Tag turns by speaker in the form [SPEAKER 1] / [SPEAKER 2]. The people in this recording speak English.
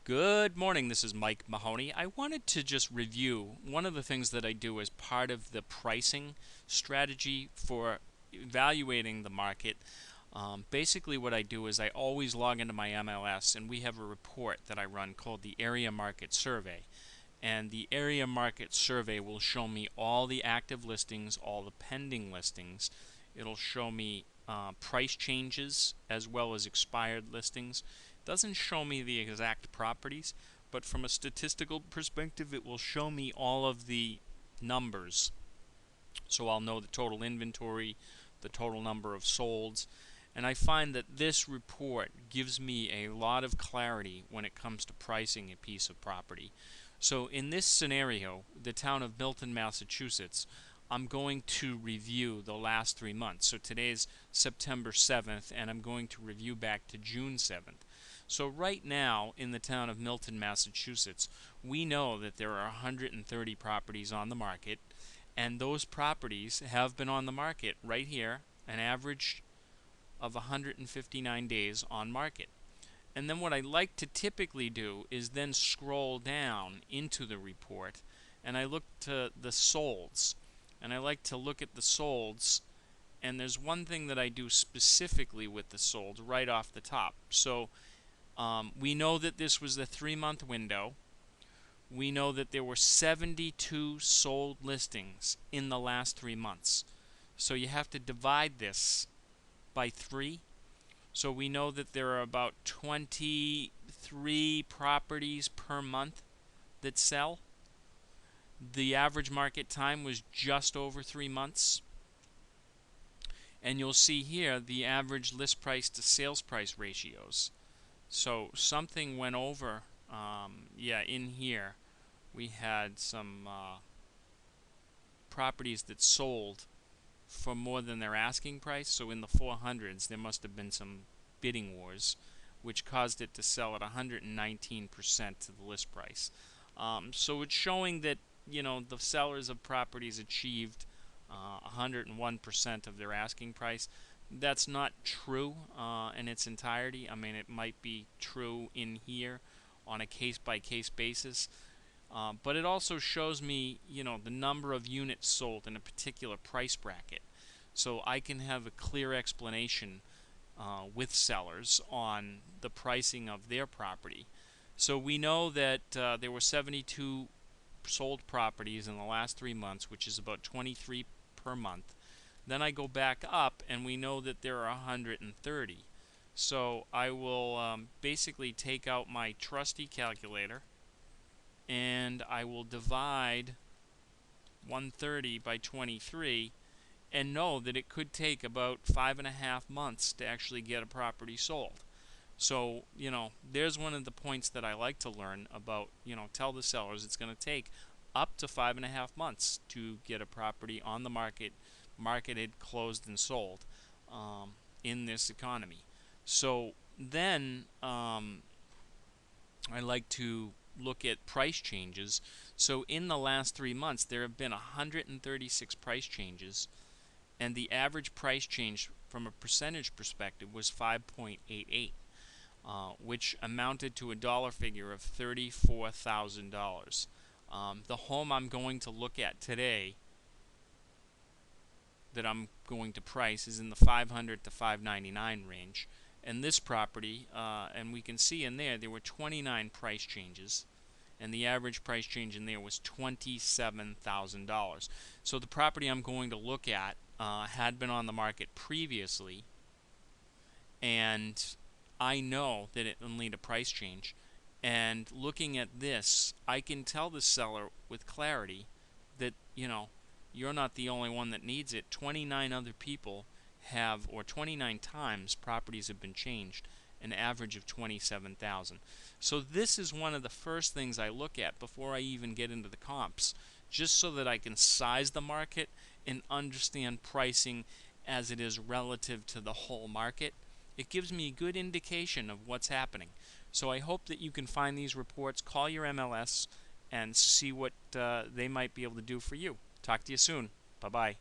[SPEAKER 1] Good morning, this is Mike Mahoney. I wanted to just review one of the things that I do as part of the pricing strategy for evaluating the market. Basically what I do is I always log into my MLS and we have a report that I run called the Area Market Survey. And the Area Market Survey will show me all the active listings, all the pending listings. It'll show me price changes as well as expired listings. Doesn't show me the exact properties, but from a statistical perspective it will show me all of the numbers. So I'll know the total inventory, the total number of solds, and I find that this report gives me a lot of clarity when it comes to pricing a piece of property. So in this scenario, the town of Milton, Massachusetts, I'm going to review the last 3 months. So today's September 7th, and I'm going to review back to June 7th. So right now in the town of Milton, Massachusetts, we know that there are 130 properties on the market, and those properties have been on the market right here, an average of 159 days on market. And then what I like to typically do is then scroll down into the report and I look to the solds. And I like to look at the solds, and there's one thing that I do specifically with the solds right off the top. So we know that this was the 3-month window. We know that there were 72 sold listings in the last 3 months. So you have to divide this by 3. So we know that there are about 23 properties per month that sell. The average market time was just over 3 months. And you'll see here the average list price to sales price ratios. So something went over, in here we had some properties that sold for more than their asking price. So in the 400s there must have been some bidding wars, which caused it to sell at 119% to the list price. So it's showing that the sellers of properties achieved 101% of their asking price. That's not true in its entirety. I mean, it might be true in here on a case-by-case basis. But it also shows me, the number of units sold in a particular price bracket. So I can have a clear explanation with sellers on the pricing of their property. So we know that there were 72 sold properties in the last 3 months, which is about 23 per month. Then I go back up and we know that there are 130. So I will basically take out my trusty calculator and I will divide 130 by 23 and know that it could take about 5.5 months to actually get a property sold. So, there's one of the points that I like to learn about, tell the sellers it's going to take up to 5.5 months to get a property on the market, marketed, closed, and sold in this economy. So then I like to look at price changes. So in the last 3 months there have been 136 price changes, and the average price change from a percentage perspective was 5.88. Which amounted to a dollar figure of $34,000. The home I'm going to look at today that I'm going to price is in the $500 to $599 range. And this property, and we can see in there were 29 price changes, and the average price change in there was $27,000. So the property I'm going to look at had been on the market previously, and I know that it will need a price change. And looking at this, I can tell the seller with clarity that, you're not the only one that needs it. 29 other people have, or 29 times properties have been changed, an average of 27,000. So this is one of the first things I look at before I even get into the comps, just so that I can size the market and understand pricing as it is relative to the whole market. It gives me a good indication of what's happening. So I hope that you can find these reports, call your MLS, and see what they might be able to do for you. Talk to you soon. Bye-bye.